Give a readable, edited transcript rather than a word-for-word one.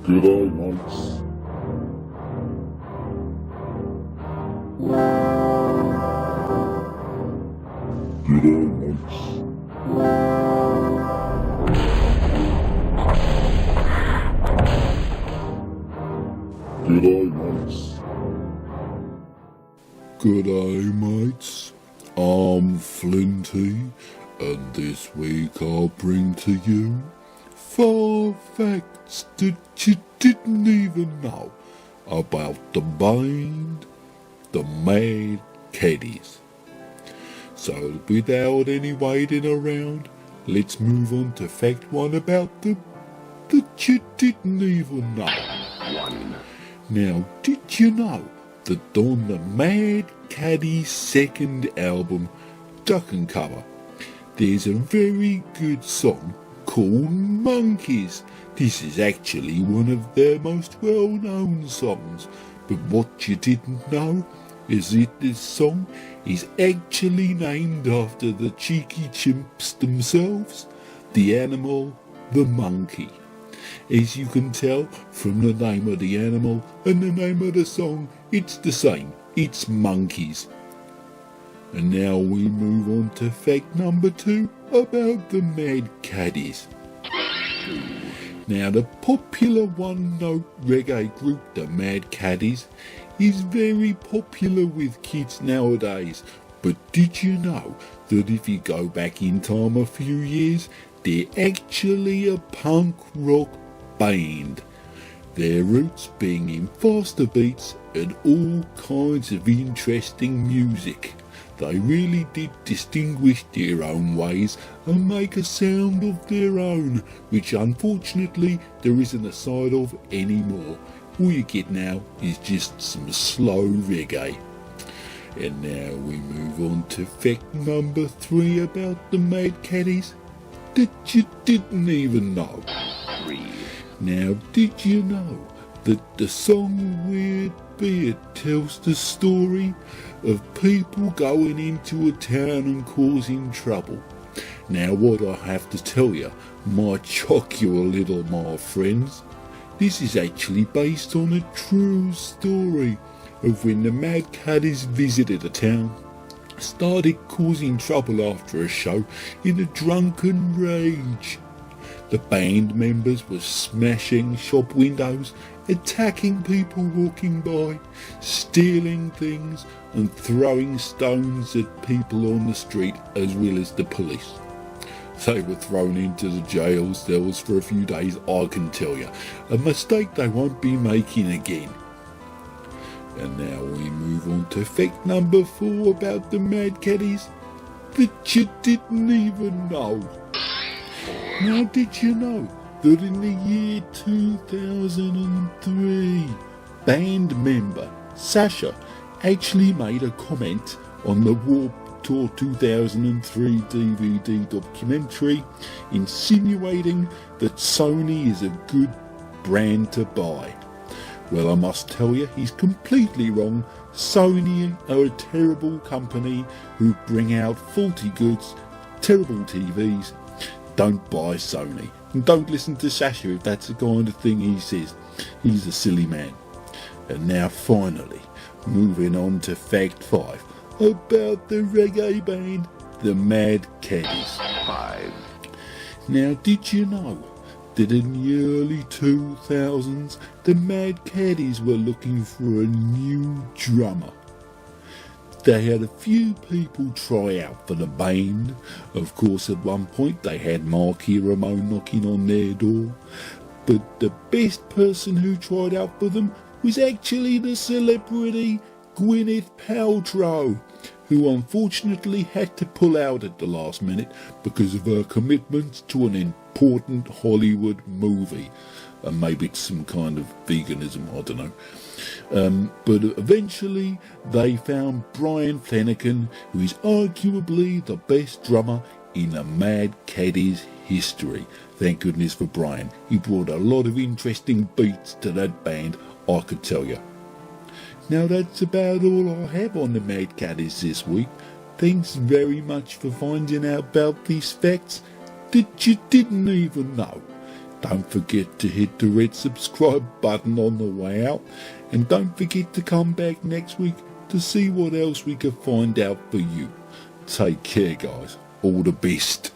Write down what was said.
G'day, mates. G'day, mates. G'day, mates. G'day mates, I'm Flinty, and this week I'll bring to you 4 facts that you didn't even know about the band, the Mad Caddies. So without any waiting around, let's move on to fact 1 about them that you didn't even know. 1. Now, did you know that on the Mad Caddies' second album, Duck and Cover, there's a very good song called Monkeys? This is actually one of their most well-known songs, but what you didn't know is that this song is actually named after the cheeky chimps themselves, the animal, the monkey. As you can tell from the name of the animal and the name of the song, it's the same. It's monkeys. And now we move on to fact number 2 about the Mad Caddies. Now, the popular one-note reggae group, the Mad Caddies, is very popular with kids nowadays. But did you know that if you go back in time a few years, they're actually a punk rock band? Their roots being in faster beats and all kinds of interesting music. They really did distinguish their own ways and make a sound of their own, which unfortunately there isn't a side of anymore. All you get now is just some slow reggae. And now we move on to fact number 3 about the Mad Caddies that you didn't even know. 3. Now, did you know that the song Weird Beard tells the story of people going into a town and causing trouble? Now, what I have to tell you might shock you a little, my friends. This is actually based on a true story of when the Mad Caddies visited a town, started causing trouble after a show in a drunken rage. The band members were smashing shop windows, attacking people walking by, stealing things and throwing stones at people on the street as well as the police. They were thrown into the jail cells for a few days, I can tell you. A mistake they won't be making again. And now we move on to fact number 4 about the Mad Caddies that you didn't even know. Now, did you know that in the year 2003, band member Sasha actually made a comment on the Warp Tour 2003 DVD documentary, insinuating that Sony is a good brand to buy? Well, I must tell you, he's completely wrong. Sony are a terrible company who bring out faulty goods, terrible TVs. Don't buy Sony. And don't listen to Sasha if that's the kind of thing he says. He's a silly man. And now finally, moving on to fact 5 about the reggae band, the Mad Caddies. 5. Now, did you know that in the early 2000s, the Mad Caddies were looking for a new drummer? They had a few people try out for the band. Of course, at one point they had Marky Ramone knocking on their door. But the best person who tried out for them was actually the celebrity Gwyneth Paltrow, who unfortunately had to pull out at the last minute because of her commitment to an important Hollywood movie. And maybe it's some kind of veganism, I don't know. But eventually they found Brian Flanagan, who is arguably the best drummer in the Mad Caddies history. Thank goodness for Brian. He brought a lot of interesting beats to that band, I could tell you. Now that's about all I have on the Mad Caddies this week. Thanks very much for finding out about these facts that you didn't even know. Don't forget to hit the red subscribe button on the way out, and don't forget to come back next week to see what else we can find out for you. Take care, guys. All the best.